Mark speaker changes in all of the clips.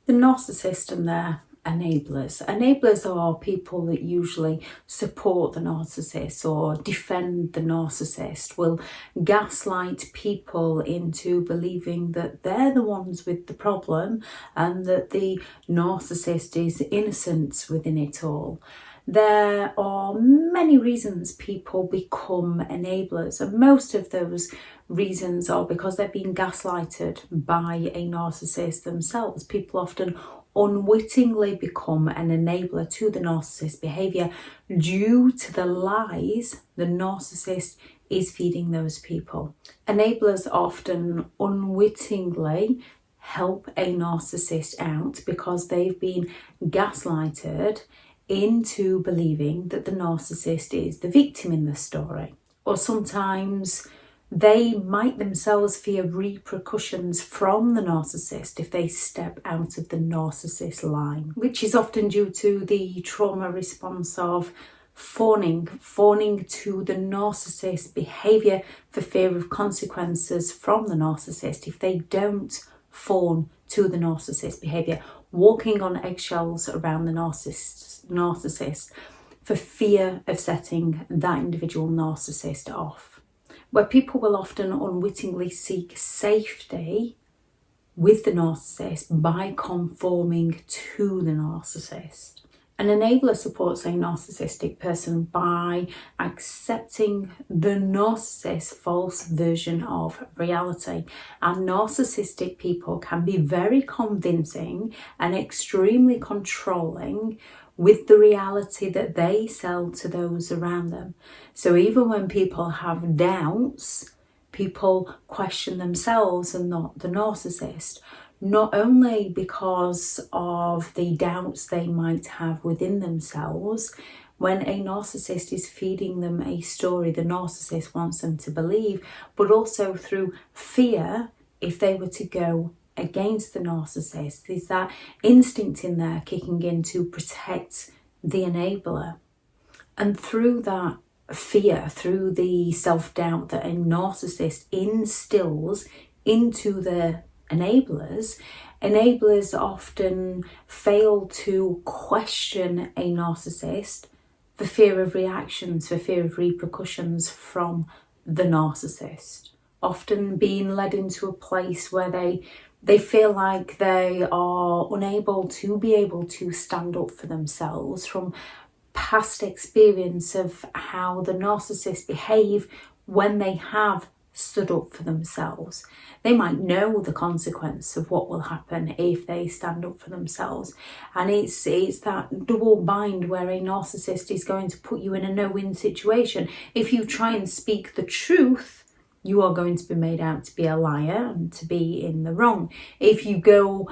Speaker 1: The narcissist and their enablers. Enablers are people that usually support the narcissist or defend the narcissist, will gaslight people into believing that they're the ones with the problem and that the narcissist is innocent within it all. There are many reasons people become enablers, and most of those reasons are because they've been gaslighted by a narcissist themselves. People often unwittingly become an enabler to the narcissist behaviour due to the lies the narcissist is feeding those people. Enablers often unwittingly help a narcissist out because they've been gaslighted into believing that the narcissist is the victim in the story. Or sometimes they might themselves fear repercussions from the narcissist if they step out of the narcissist line, which is often due to the trauma response of fawning to the narcissist behaviour for fear of consequences from the narcissist if they don't fawn to the narcissist behaviour, walking on eggshells around the narcissist for fear of setting that individual narcissist off. Where people will often unwittingly seek safety with the narcissist by conforming to the narcissist. An enabler supports a narcissistic person by accepting the narcissist's false version of reality. And narcissistic people can be very convincing and extremely controlling with the reality that they sell to those around them. So even when people have doubts, people question themselves and not the narcissist. Not only because of the doubts they might have within themselves. When a narcissist is feeding them a story the narcissist wants them to believe, but also through fear if they were to go against the narcissist. There's that instinct in there kicking in to protect the enabler. And through that fear, through the self-doubt that a narcissist instills into the enablers often fail to question a narcissist for fear of reactions, for fear of repercussions from the narcissist. Often being led into a place where they feel like they are unable to be able to stand up for themselves from past experience of how the narcissists behave when they have stood up for themselves. They might know the consequence of what will happen if they stand up for themselves. And it's that double bind where a narcissist is going to put you in a no-win situation. If you try and speak the truth, you are going to be made out to be a liar and to be in the wrong. If you go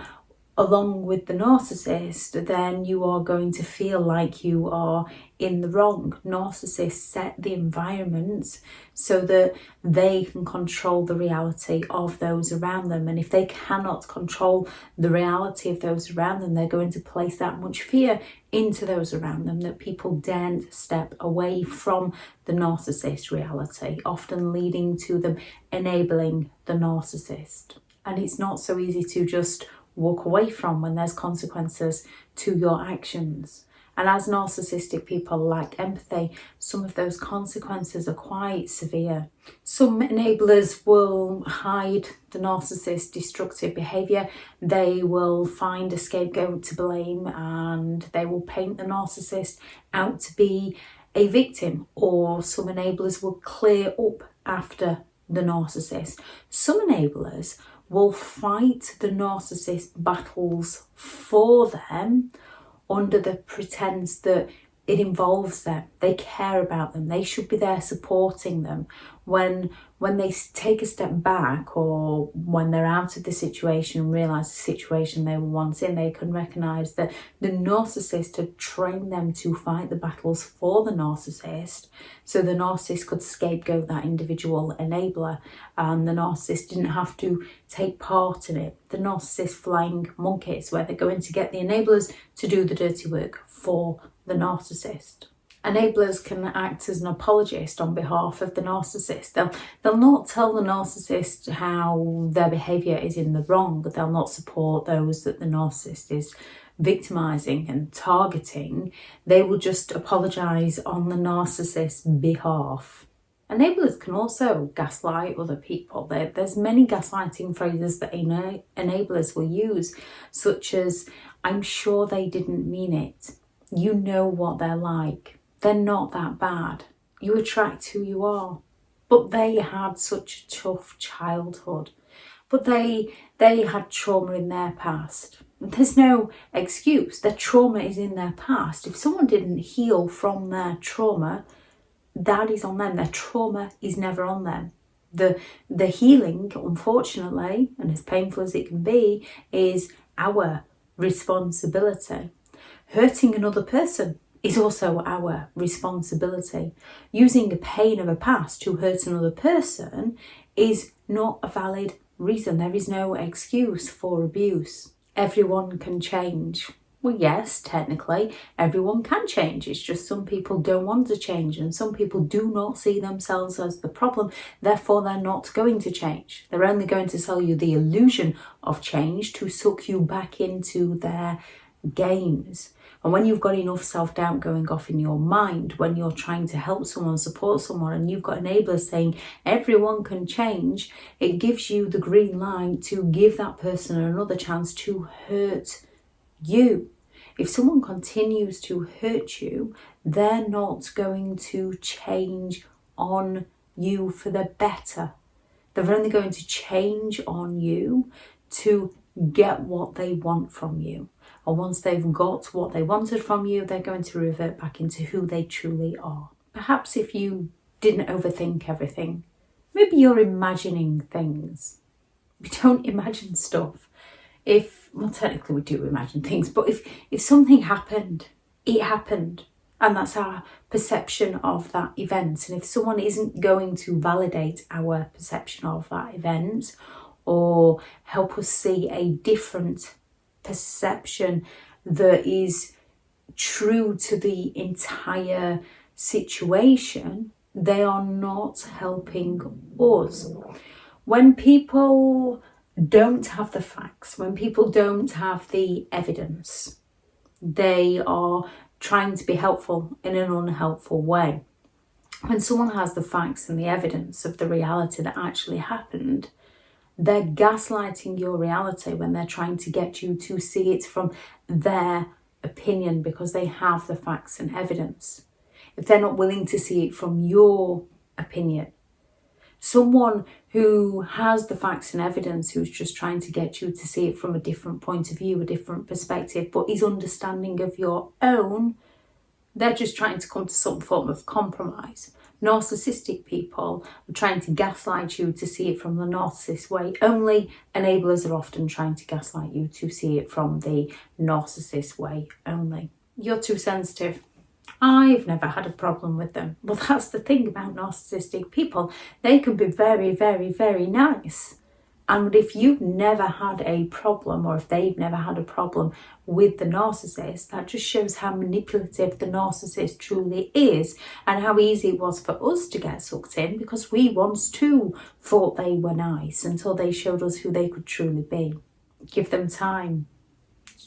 Speaker 1: along with the narcissist, then you are going to feel like you are in the wrong. Narcissists set the environment so that they can control the reality of those around them. And if they cannot control the reality of those around them, they're going to place that much fear into those around them that people daren't step away from the narcissist reality, often leading to them enabling the narcissist. And it's not so easy to just walk away from when there's consequences to your actions. And as narcissistic people lack empathy, some of those consequences are quite severe. Some enablers will hide the narcissist's destructive behaviour. They will find a scapegoat to blame and they will paint the narcissist out to be a victim. Or some enablers will clear up after the narcissist. Some enablers will fight the narcissist battles for them under the pretense that it involves them. They care about them. They should be there supporting them. When they take a step back or when they're out of the situation and realise the situation they were once in, they can recognise that the narcissist had trained them to fight the battles for the narcissist, so the narcissist could scapegoat that individual enabler and the narcissist didn't have to take part in it. The narcissist flying monkeys, where they're going to get the enablers to do the dirty work for the narcissist. Enablers can act as an apologist on behalf of the narcissist. They'll not tell the narcissist how their behaviour is in the wrong, but they'll not support those that the narcissist is victimising and targeting. They will just apologise on the narcissist's behalf. Enablers can also gaslight other people. There's many gaslighting phrases that enablers will use, such as, "I'm sure they didn't mean it. You know what they're like. They're not that bad. You attract who you are. But they had such a tough childhood. But they had trauma in their past." There's no excuse. Their trauma is in their past. If someone didn't heal from their trauma, that is on them. Their trauma is never on them. The healing, unfortunately, and as painful as it can be, is our responsibility. Hurting another person is also our responsibility. Using the pain of a past to hurt another person is not a valid reason. There is no excuse for abuse. Everyone can change. Well, yes, technically, everyone can change. It's just some people don't want to change, and some people do not see themselves as the problem. Therefore, they're not going to change. They're only going to sell you the illusion of change to suck you back into their games. And when you've got enough self-doubt going off in your mind, when you're trying to help someone, support someone, and you've got enablers saying everyone can change, it gives you the green light to give that person another chance to hurt you. If someone continues to hurt you, they're not going to change on you for the better. They're only going to change on you to get what they want from you. And once they've got what they wanted from you, they're going to revert back into who they truly are. Perhaps if you didn't overthink everything, maybe you're imagining things. We don't imagine stuff. Well, technically we do imagine things, but if something happened, it happened. And that's our perception of that event. And if someone isn't going to validate our perception of that event or help us see a different perception that is true to the entire situation, they are not helping us. When people don't have the facts, when people don't have the evidence, they are trying to be helpful in an unhelpful way. When someone has the facts and the evidence of the reality that actually happened, they're gaslighting your reality when they're trying to get you to see it from their opinion because they have the facts and evidence. If they're not willing to see it from your opinion, someone who has the facts and evidence, who's just trying to get you to see it from a different point of view, a different perspective, but is understanding of your own, they're just trying to come to some form of compromise. Narcissistic people are trying to gaslight you to see it from the narcissist way. Only enablers are often trying to gaslight you to see it from the narcissist way only. You're too sensitive. I've never had a problem with them. Well, that's the thing about narcissistic people. They can be very, very, very nice. And if you've never had a problem, or if they've never had a problem with the narcissist, that just shows how manipulative the narcissist truly is and how easy it was for us to get sucked in, because we once too thought they were nice until they showed us who they could truly be. Give them time.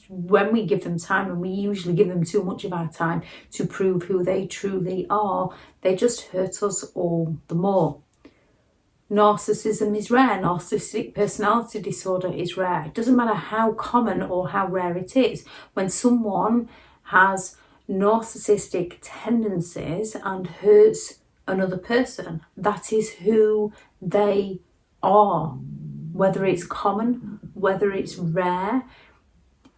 Speaker 1: When we give them time, and we usually give them too much of our time to prove who they truly are, they just hurt us all the more. Narcissism is rare. Narcissistic personality disorder is rare. It doesn't matter how common or how rare it is. When someone has narcissistic tendencies and hurts another person, that is who they are. Whether it's common, whether it's rare,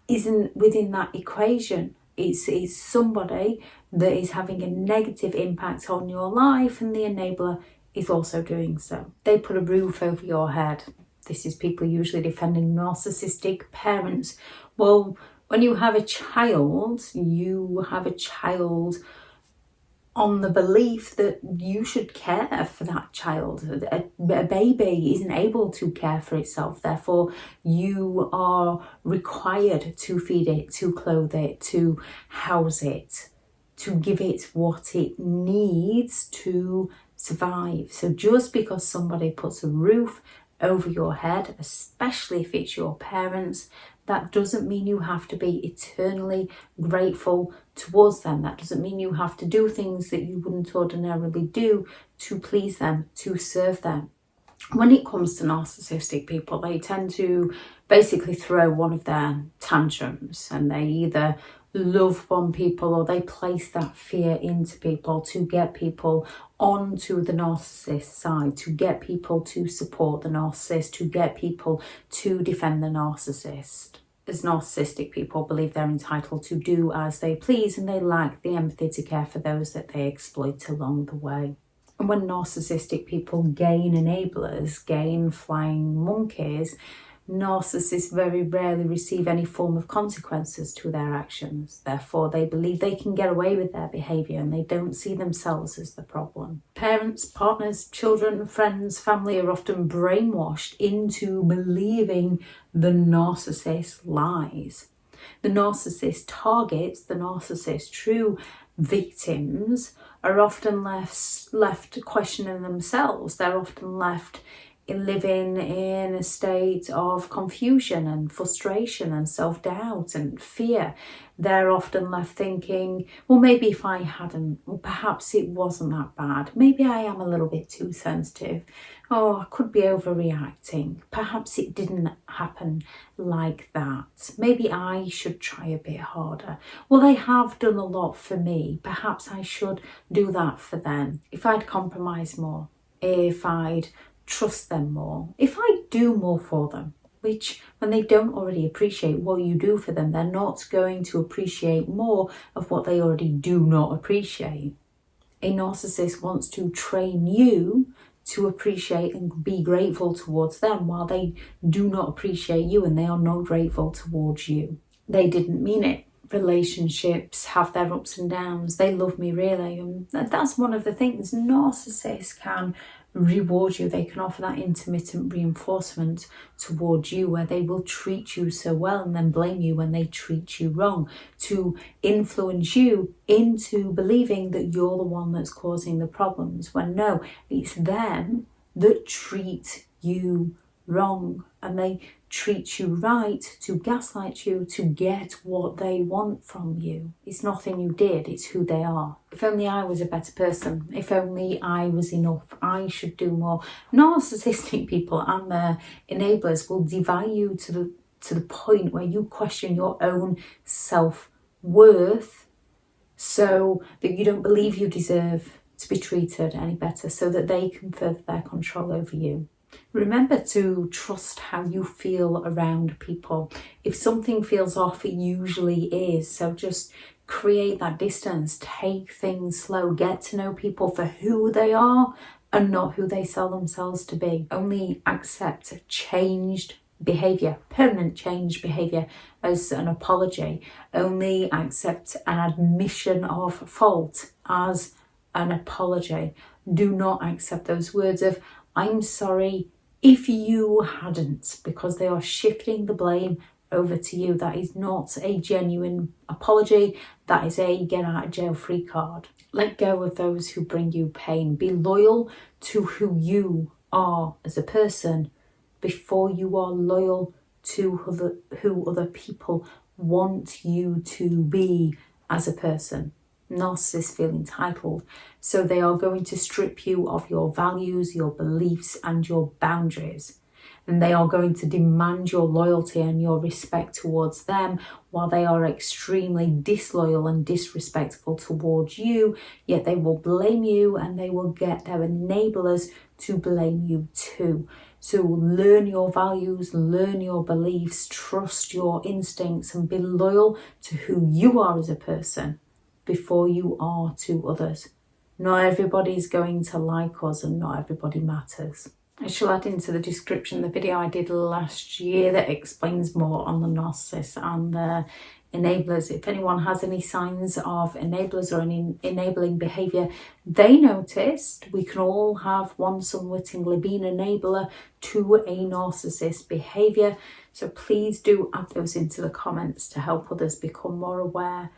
Speaker 1: isn't within that equation. It's somebody that is having a negative impact on your life, and the enabler is also doing so. They put a roof over your head. This is people usually defending narcissistic parents. Well, when you have a child, you have a child on the belief that you should care for that child. A baby isn't able to care for itself. Therefore, you are required to feed it, to clothe it, to house it, to give it what it needs to survive. So just because somebody puts a roof over your head, especially if it's your parents, that doesn't mean you have to be eternally grateful towards them. That doesn't mean you have to do things that you wouldn't ordinarily do to please them, to serve them. When it comes to narcissistic people, they tend to basically throw one of their tantrums, and they either love bomb people or they place that fear into people to get people onto the narcissist side, to get people to support the narcissist, to get people to defend the narcissist. As narcissistic people believe they're entitled to do as they please, and they lack the empathy to care for those that they exploit along the way. And when narcissistic people gain enablers, gain flying monkeys, narcissists very rarely receive any form of consequences to their actions. Therefore, they believe they can get away with their behaviour and they don't see themselves as the problem. Parents, partners, children, friends, family are often brainwashed into believing the narcissist lies. The narcissist targets, the narcissist true victims are often left questioning themselves. They're often left living in a state of confusion and frustration and self-doubt and fear. They're often left thinking, well, maybe if I hadn't, well, perhaps it wasn't that bad. Maybe I am a little bit too sensitive. Oh, I could be overreacting. Perhaps it didn't happen like that. Maybe I should try a bit harder. Well, they have done a lot for me. Perhaps I should do that for them. If I'd compromise more, if I'd trust them more, if I do more for them, which when they don't already appreciate what you do for them, they're not going to appreciate more of what they already do not appreciate. A narcissist wants to train you to appreciate and be grateful towards them while they do not appreciate you and they are not grateful towards you. They didn't mean it. Relationships have their ups and downs. They love me really, and that's one of the things. Narcissists can reward you. They can offer that intermittent reinforcement towards you, where they will treat you so well and then blame you when they treat you wrong, to influence you into believing that you're the one that's causing the problems, when no, it's them that treat you wrong, and they treat you right to gaslight you to get what they want from you. It's nothing you did, it's who they are. If only I was a better person, if only I was enough, I should do more. Narcissistic people and their enablers will devalue to the point where you question your own self-worth, so that you don't believe you deserve to be treated any better, so that they can further their control over you. Remember to trust how you feel around people. If something feels off, it usually is. So just create that distance, take things slow, get to know people for who they are and not who they sell themselves to be. Only accept changed behaviour, permanent changed behaviour as an apology. Only accept an admission of fault as an apology. Do not accept those words of, I'm sorry if you hadn't, because they are shifting the blame over to you. That is not a genuine apology. That is a get out of jail free card. Let go of those who bring you pain. Be loyal to who you are as a person before you are loyal to who other people want you to be as a person. Narcissists feel entitled, so they are going to strip you of your values, your beliefs and your boundaries, and they are going to demand your loyalty and your respect towards them, while they are extremely disloyal and disrespectful towards you. Yet they will blame you and they will get their enablers to blame you too. So learn your values, learn your beliefs, trust your instincts and be loyal to who you are as a person before you are to others. Not everybody's going to like us and not everybody matters. I shall add into the description the video I did last year that explains more on the narcissists and the enablers. If anyone has any signs of enablers or any enabling behaviour they noticed, we can all have once unwittingly been an enabler to a narcissist behaviour. So please do add those into the comments to help others become more aware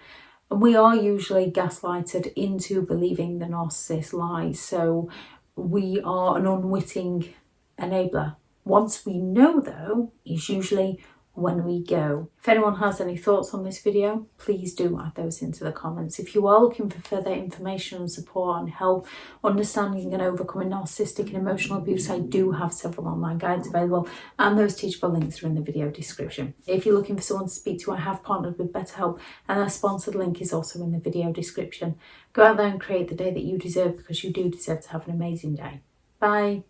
Speaker 1: And we are usually gaslighted into believing the narcissist lies. So we are an unwitting enabler. Once we know, though, is usually when we go. If anyone has any thoughts on this video, please do add those into the comments. If you are looking for further information and support on help understanding and overcoming narcissistic and emotional abuse, I do have several online guides available, and those teachable links are in the video description. If you're looking for someone to speak to, I have partnered with BetterHelp, and their sponsored link is also in the video description. Go out there and create the day that you deserve, because you do deserve to have an amazing day. Bye.